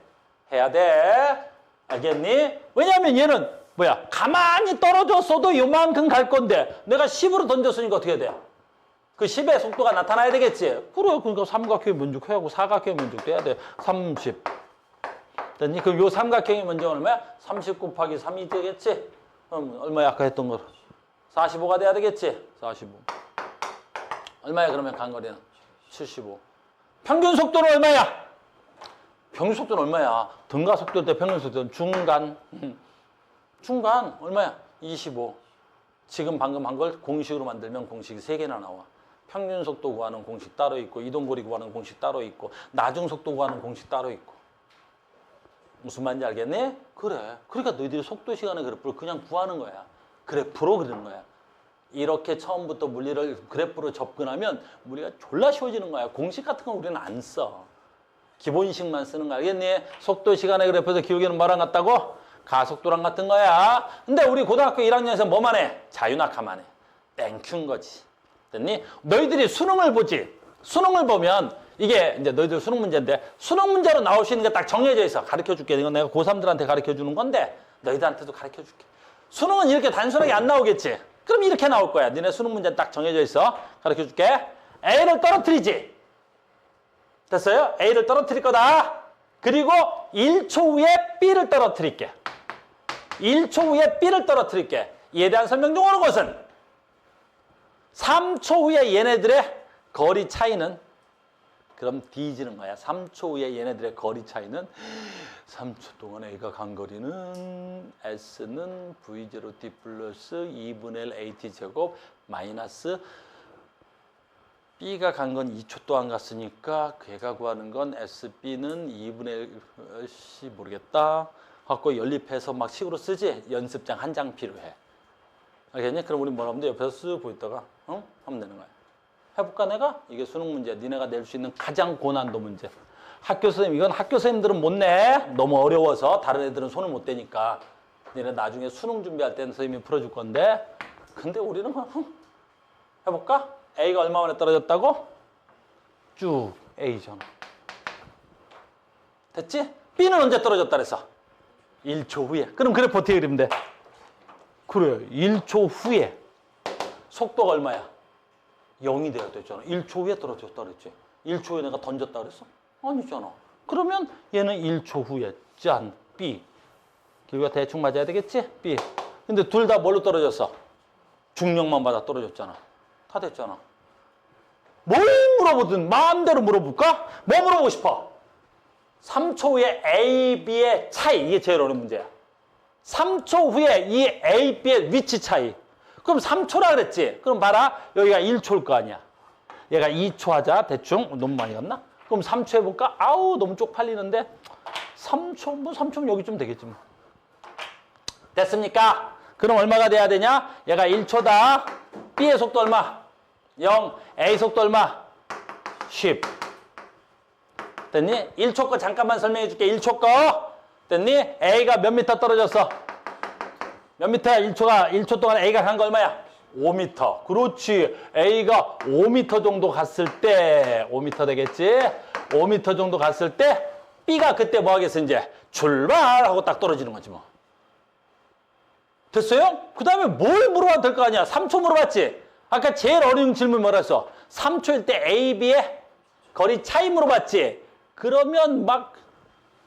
해야 돼. 알겠니? 왜냐면 얘는 뭐야? 가만히 떨어졌어도 요만큼 갈 건데 내가 10으로 던졌으니까 어떻게 해야 돼? 그 10의 속도가 나타나야 되겠지? 그래, 그러니까 삼각형의 면적 해야 하고 사각형의 면적도 해야 돼. 30. 됐니? 그럼 요 삼각형의 면적은 얼마야? 30 곱하기 3이 되겠지? 그럼 얼마야? 아까 했던 거 45가 돼야 되겠지? 45. 얼마야 그러면 간거리는? 75. 평균 속도는 얼마야? 평균 속도는 얼마야? 등가 속도 때 평균 속도는 중간. 중간 얼마야? 25. 지금 방금 한 걸 공식으로 만들면 공식이 3개나 나와. 평균 속도 구하는 공식 따로 있고 이동거리 구하는 공식 따로 있고 나중 속도 구하는 공식 따로 있고. 무슨 말인지 알겠니? 그래. 그러니까 너희들이 속도 시간의 그래프를 그냥 구하는 거야. 그래프로 그리는 거야. 이렇게 처음부터 물리를 그래프로 접근하면 물리가 졸라 쉬워지는 거야. 공식 같은 건 우리는 안 써. 기본식만 쓰는 거 알겠니? 속도 시간의 그래프에서 기울기는 뭐랑 같다고? 가속도랑 같은 거야. 근데 우리 고등학교 1학년에서 뭐만 해? 자유낙하만 해. 땡큐인 거지. 됐니? 너희들이 수능을 보지. 수능을 보면 이게 이제 너희들 수능 문제인데 수능 문제로 나올 수 있는 게 딱 정해져 있어. 가르쳐 줄게. 이건 내가 고3들한테 가르쳐 주는 건데 너희들한테도 가르쳐 줄게. 수능은 이렇게 단순하게 안 나오겠지. 그럼 이렇게 나올 거야. 니네 수능 문제는 딱 정해져 있어. 가르쳐 줄게. A를 떨어뜨리지. 됐어요? A를 떨어뜨릴 거다. 그리고 1초 후에 B를 떨어뜨릴게. 1초 후에 B를 떨어뜨릴게. 이에 대한 설명 중 오는 것은 3초 후에 얘네들의 거리 차이는 그럼 뒤지는 거야. 3초 후에 얘네들의 거리 차이는 3초 동안 A가 간 거리는 S는 V0T 플러스 2분의 1 AT 제곱 마이너스 B가 간 건 2초 동안 갔으니까 걔가 구하는 건 SB는 2분의 1 C 모르겠다. 갖고 연립해서 막 식으로 쓰지. 연습장 한 장 필요해. 알겠니? 그럼 우리 뭐라 하면 돼? 옆에서 쓱 보이다가 하면 되는 거야. 해볼까 내가? 이게 수능 문제야. 니네가 낼 수 있는 가장 고난도 문제. 학교 선생님, 이건 학교 선생님들은 못 내. 너무 어려워서 다른 애들은 손을 못 대니까. 니네 나중에 수능 준비할 때는 선생님이 풀어줄 건데 근데 우리는 해볼까? A가 얼마 만에 떨어졌다고? 쭉 A잖아. 됐지? B는 언제 떨어졌다 그랬어? 1초 후에. 그럼 그래프 어떻게 그리면 돼? 그래, 1초 후에. 속도가 얼마야? 0이 돼야 됐잖아. 1초 후에 떨어졌다 그랬지. 1초 후에 내가 던졌다 그랬어? 아니잖아. 그러면 얘는 1초 후에. 짠, B. 길이가 대충 맞아야 되겠지? B. 근데 둘 다 뭘로 떨어졌어? 중력만 받아 떨어졌잖아. 다 됐잖아. 뭘 물어보든 마음대로 물어볼까? 뭐 물어보고 싶어? 3초 후에 A, B의 차이. 이게 제일 어려운 문제야. 3초 후에 이 A, B의 위치 차이. 그럼 3초라 그랬지? 그럼 봐라. 여기가 1초일 거 아니야. 얘가 2초 하자. 대충. 너무 많이 갔나? 그럼 3초 해볼까? 아우, 너무 쪽팔리는데. 3초, 뭐 3초면 여기쯤 되겠지 뭐. 됐습니까? 그럼 얼마가 돼야 되냐? 얘가 1초다. B의 속도 얼마? 0. A 속도 얼마? 10. 됐니? 1초 거 잠깐만 설명해 줄게. 1초 거. 됐니? A가 몇 미터 떨어졌어? 몇 미터야? 1초 동안 A가 간 거 얼마야? 5미터. 그렇지. A가 5미터 정도 갔을 때 5미터 되겠지? 5미터 정도 갔을 때 B가 그때 뭐 하겠어? 이제 출발하고 딱 떨어지는 거지 뭐. 됐어요? 그 다음에 뭘 물어봐도 될 거 아니야? 3초 물어봤지? 아까 제일 어려운 질문 뭐라 했어? 3초일 때 A, B의 거리 차이 물어봤지? 그러면 막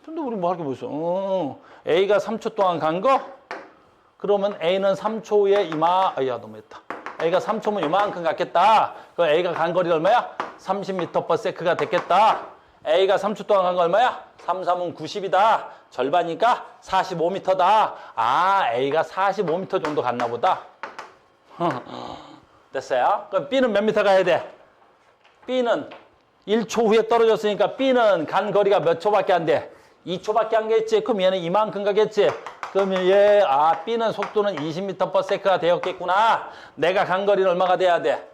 근데 우리 뭐 할 게 뭐 있어? A가 3초 동안 간 거? 그러면 A는 3초 후에 야 너무했다. A가 3초면 이만큼 갔겠다. 그럼 A가 간 거리 얼마야? 30m/s가 됐겠다. A가 3초 동안 간 거 얼마야? 3, 3은 90이다. 절반이니까 45m다. 아, A가 45m 정도 갔나 보다. 됐어요? 그럼 B는 몇 미터 가야 돼? B는 1초 후에 떨어졌으니까 B는 간 거리가 몇 초밖에 안 돼? 2초밖에 안 가겠지. 그럼 얘는 이만큼 가겠지. 그러면 B는 속도는 20m/s가 되었겠구나. 내가 간 거리는 얼마가 돼야 돼?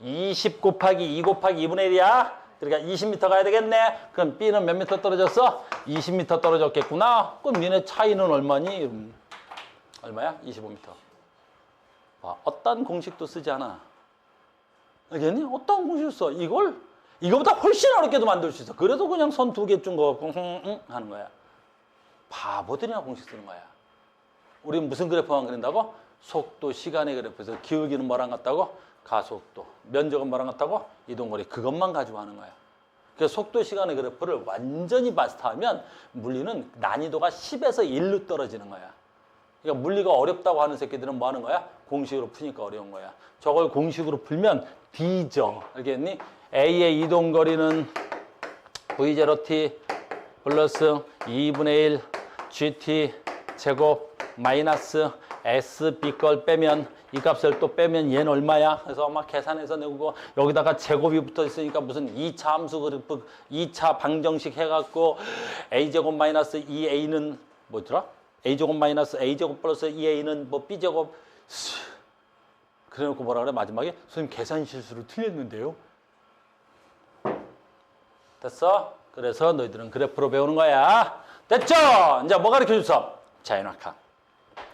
20 곱하기 2 곱하기 2분의 1이야. 그러니까 20m 가야 되겠네. 그럼 B는 몇 미터 떨어졌어? 20m 떨어졌겠구나. 그럼 얘네 차이는 얼마니? 얼마야? 25m. 봐, 어떤 공식도 쓰지 않아. 알겠니? 어떤 공식을 써? 이거보다 훨씬 어렵게도 만들 수 있어. 그래도 그냥 선 2개 준 거 갖고 하는 거야. 바보들이나 공식 쓰는 거야. 우리는 무슨 그래프만 그린다고? 속도, 시간의 그래프에서 기울기는 뭐랑 같다고? 가속도. 면적은 뭐랑 같다고? 이동거리. 그것만 가지고 하는 거야. 그래서 속도, 시간의 그래프를 완전히 마스터하면 물리는 난이도가 10에서 1로 떨어지는 거야. 그러니까 물리가 어렵다고 하는 새끼들은 뭐 하는 거야? 공식으로 푸니까 어려운 거야. 저걸 공식으로 풀면 뒤져. 알겠니? A의 이동거리는 V0t 플러스 2분의 1 GT 제곱 마이너스 SB 걸 빼면 이 값을 또 빼면 얘는 얼마야? 그래서 막 계산해서 내고 여기다가 제곱이 붙어 있으니까 무슨 2차 함수 그래프 2차 방정식 해갖고 A제곱 마이너스 2A는 뭐더라? A제곱 마이너스 A제곱 플러스 2A는 뭐 B제곱 그래놓고 뭐라 그래? 마지막에 선생님 계산 실수로 틀렸는데요? 됐어? 그래서 너희들은 그래프로 배우는 거야. 됐죠? 이제 뭐 가르쳐줬어? 자연학함.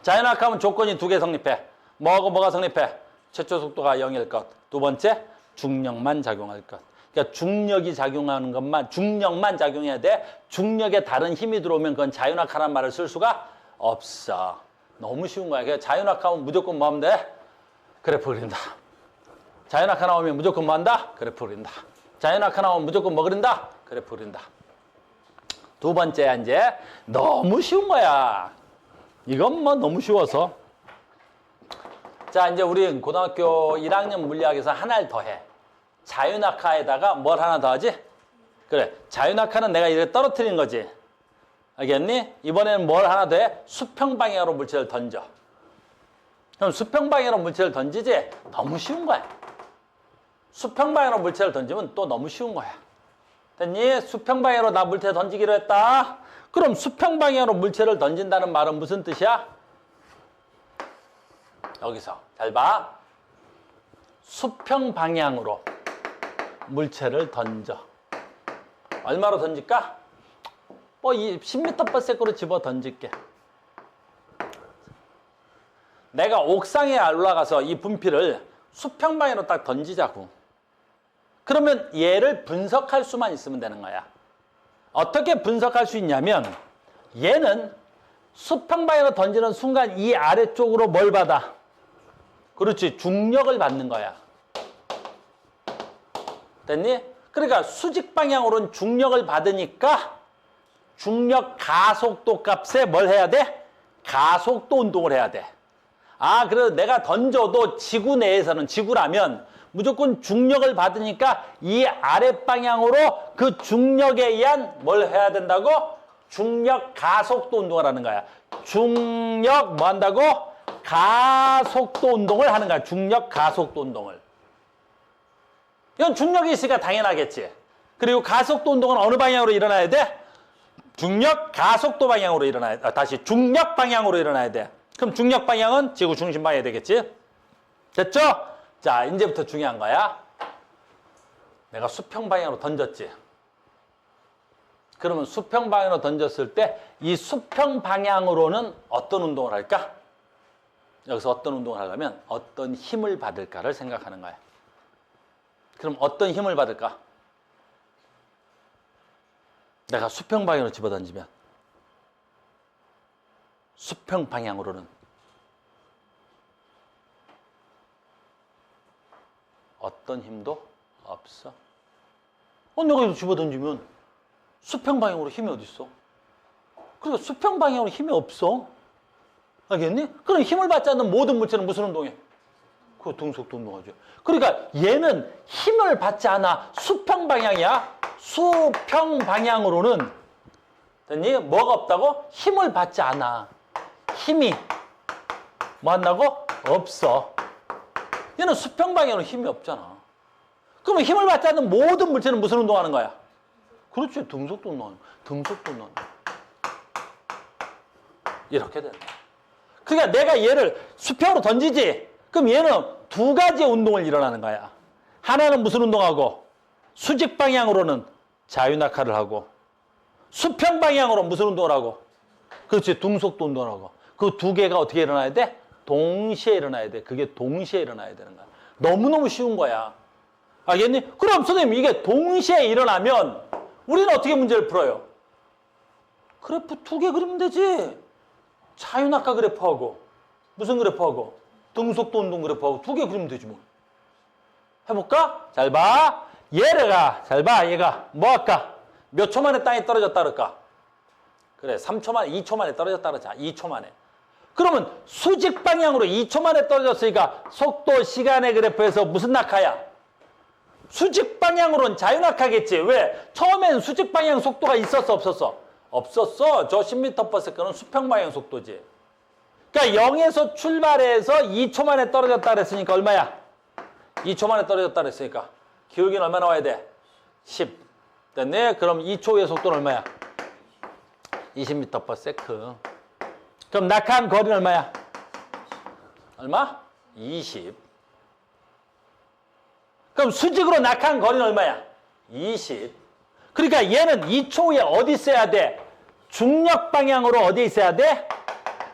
자연학함은 조건이 2개 성립해. 뭐하고 뭐가 성립해? 최초 속도가 0일 것. 두 번째, 중력만 작용할 것. 그러니까 중력이 작용하는 것만, 중력만 작용해야 돼. 중력에 다른 힘이 들어오면 그건 자연학하란 말을 쓸 수가 없어. 너무 쉬운 거야. 그러니까 자연학하면 무조건 뭐 하면 돼? 그래프 그린다. 자연학하 나오면 무조건 뭐 한다? 그래프 그린다. 자연학하 나오면 무조건 뭐 그린다? 그래프 그린다. 두 번째, 이제 너무 쉬운 거야. 이건 뭐 너무 쉬워서. 자, 이제 우리 고등학교 1학년 물리학에서 하나를 더 해. 자연학하에다가 뭘 하나 더 하지? 그래, 자연학하는 내가 이렇게 떨어뜨린 거지. 알겠니? 이번에는 뭘 하나 더 해? 수평 방향으로 물체를 던져. 그럼 수평 방향으로 물체를 던지지? 너무 쉬운 거야. 수평 방향으로 물체를 던지면 또 너무 쉬운 거야. 됐니? 수평 방향으로 나 물체 던지기로 했다. 그럼 수평 방향으로 물체를 던진다는 말은 무슨 뜻이야? 여기서 잘 봐. 수평 방향으로 물체를 던져. 얼마로 던질까? 뭐 10m/s로 집어 던질게. 내가 옥상에 올라가서 이 분필을 수평 방향으로 딱 던지자고. 그러면 얘를 분석할 수만 있으면 되는 거야. 어떻게 분석할 수 있냐면 얘는 수평 방향으로 던지는 순간 이 아래쪽으로 뭘 받아? 그렇지, 중력을 받는 거야. 됐니? 그러니까 수직 방향으로는 중력을 받으니까 중력 가속도 값에 뭘 해야 돼? 가속도 운동을 해야 돼. 아, 그래서 내가 던져도 지구 내에서는, 지구라면 무조건 중력을 받으니까 이 아랫방향으로 그 중력에 의한 뭘 해야 된다고? 중력 가속도 운동을 하는 거야. 중력 뭐 한다고? 가속도 운동을 하는 거야. 중력 가속도 운동을. 이건 중력이 있으니까 당연하겠지. 그리고 가속도 운동은 어느 방향으로 일어나야 돼? 중력 가속도 방향으로 일어나야 돼. 다시 중력 방향으로 일어나야 돼. 그럼 중력 방향은 지구 중심 방향이 되겠지? 됐죠? 자, 이제부터 중요한 거야. 내가 수평 방향으로 던졌지. 그러면 수평 방향으로 던졌을 때 이 수평 방향으로는 어떤 운동을 할까? 여기서 어떤 운동을 하려면 어떤 힘을 받을까를 생각하는 거야. 그럼 어떤 힘을 받을까? 내가 수평 방향으로 집어던지면 수평 방향으로는 어떤 힘도 없어. 내가 이거 집어던지면 수평 방향으로 힘이 어디 있어? 그러니까 수평 방향으로 힘이 없어. 알겠니? 그럼 힘을 받지 않는 모든 물체는 무슨 운동해? 그 등속도 운동하죠. 그러니까 얘는 힘을 받지 않아. 수평 방향이야. 수평 방향으로는 됐니? 뭐가 없다고? 힘을 받지 않아. 힘이 뭐 한다고? 없어. 얘는 수평 방향으로 힘이 없잖아. 그러면 힘을 받지 않는 모든 물체는 무슨 운동하는 거야? 그렇지. 등속도 운동하는 거야. 등속도 운동하는 거야. 이렇게 된다. 그러니까 내가 얘를 수평으로 던지지. 그럼 얘는 두 가지의 운동을 일어나는 거야. 하나는 무슨 운동하고? 수직 방향으로는 자유낙하를 하고, 수평 방향으로 무슨 운동을 하고? 그렇지. 등속도 운동을 하고. 그 두 개가 어떻게 일어나야 돼? 동시에 일어나야 돼. 그게 동시에 일어나야 되는 거야. 너무너무 쉬운 거야. 알겠니? 그럼 선생님 이게 동시에 일어나면 우리는 어떻게 문제를 풀어요? 그래프 두 개 그리면 되지. 자유낙하 그래프하고 무슨 그래프하고 등속도 운동 그래프하고 두 개 그리면 되지 뭐. 해볼까? 잘 봐. 잘 봐. 얘가 뭐 할까? 몇 초 만에 땅에 떨어졌다 그럴까? 그래 3초 만에 2초 만에 떨어졌다 그러자. 2초 만에. 그러면 수직 방향으로 2초 만에 떨어졌으니까 속도 시간의 그래프에서 무슨 낙하야? 수직 방향으로는 자유낙하겠지. 왜? 처음엔 수직 방향 속도가 있었어 없었어? 없었어. 저 10m/s는 수평 방향 속도지. 그러니까 0에서 출발해서 2초 만에 떨어졌다 그랬으니까 얼마야? 2초 만에 떨어졌다 그랬으니까 기울기는 얼마 나와야 돼? 10. 됐네? 그럼 2초의 속도는 얼마야? 20m/s. 그럼 낙하한 거리는 얼마야? 얼마? 20. 그럼 수직으로 낙하한 거리는 얼마야? 20. 그러니까 얘는 2초 후에 어디 있어야 돼? 중력 방향으로 어디에 있어야 돼?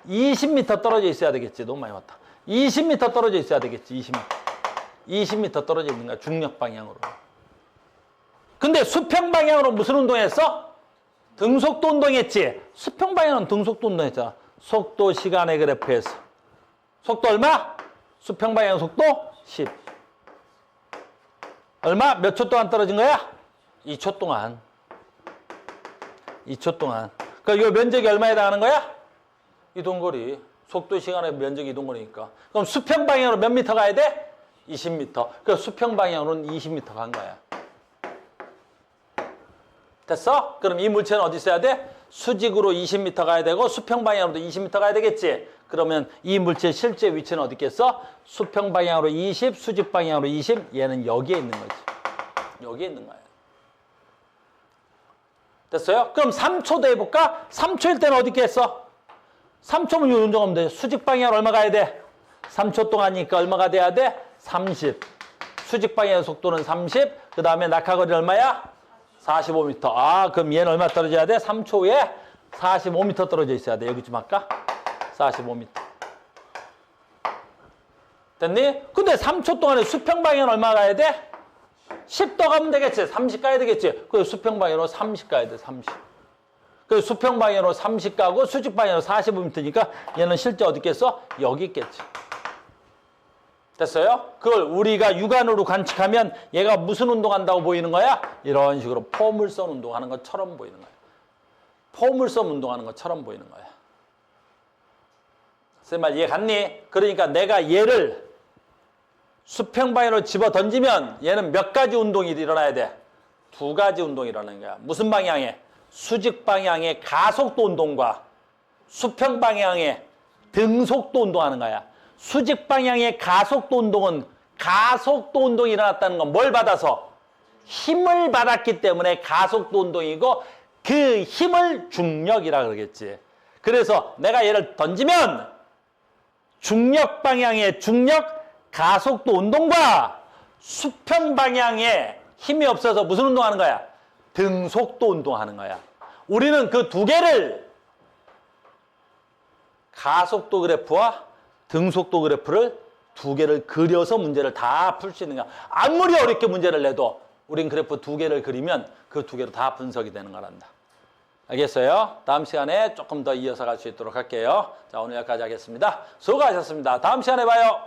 20m 떨어져 있어야 되겠지. 너무 많이 왔다. 20m 떨어져 있어야 되겠지. 20m. 20m 떨어져 있는 거야. 중력 방향으로. 근데 수평 방향으로 무슨 운동했어? 등속도 운동했지. 수평 방향은 등속도 운동했잖아. 속도 시간의 그래프에서. 속도 얼마? 수평 방향 속도 10. 얼마? 몇 초 동안 떨어진 거야? 2초 동안. 2초 동안. 그러니까 이 면적이 얼마에 해당하는 거야? 이동거리. 속도 시간의 면적 이동거리니까. 그럼 수평 방향으로 몇 미터 가야 돼? 20m. 그러니까 수평 방향으로는 20m 간 거야. 됐어? 그럼 이 물체는 어디 있어야 돼? 수직으로 20m 가야 되고 수평 방향으로도 20m 가야 되겠지? 그러면 이 물체의 실제 위치는 어디 있겠어? 수평 방향으로 20, 수직 방향으로 20. 얘는 여기에 있는 거지. 여기에 있는 거야. 됐어요? 그럼 3초도 해볼까? 3초일 때는 어디 있겠어? 3초면 이 운동하면 돼. 수직 방향으로 얼마 가야 돼? 3초 동안이니까 얼마가 돼야 돼? 30. 수직 방향의 속도는 30. 그 다음에 낙하거리 얼마야? 45m. 아, 그럼 얘는 얼마 떨어져야 돼? 3초 후에 45m 떨어져 있어야 돼. 여기 좀 할까? 45m. 됐니? 근데 3초 동안에 수평 방향은 얼마 가야 돼? 10 더 가면 되겠지. 30 가야 되겠지. 그래서 수평 방향으로 30 가야 돼. 30. 그래서 수평 방향으로 30 가고 수직 방향으로 45m니까 얘는 실제 어디 있겠어? 여기 있겠지. 됐어요? 그걸 우리가 육안으로 관측하면 얘가 무슨 운동한다고 보이는 거야? 이런 식으로 포물선 운동하는 것처럼 보이는 거야. 포물선 운동하는 것처럼 보이는 거야. 선생님 말 이해 갔니? 그러니까 내가 얘를 수평 방향으로 집어 던지면 얘는 몇 가지 운동이 일어나야 돼? 두 가지 운동이 일어나는 거야. 무슨 방향에? 수직 방향의 가속도 운동과 수평 방향의 등속도 운동하는 거야. 수직 방향의 가속도 운동은 가속도 운동이 일어났다는 건 뭘 받아서? 힘을 받았기 때문에 가속도 운동이고 그 힘을 중력이라 그러겠지. 그래서 내가 얘를 던지면 중력 방향의 중력 가속도 운동과 수평 방향의 힘이 없어서 무슨 운동하는 거야? 등속도 운동하는 거야. 우리는 그 두 개를 가속도 그래프와 등속도 그래프를 두 개를 그려서 문제를 다 풀 수 있는 거야. 아무리 어렵게 문제를 내도 우린 그래프 두 개를 그리면 그 두 개로 다 분석이 되는 거란다. 알겠어요? 다음 시간에 조금 더 이어서 갈 수 있도록 할게요. 자, 오늘 여기까지 하겠습니다. 수고하셨습니다. 다음 시간에 봐요.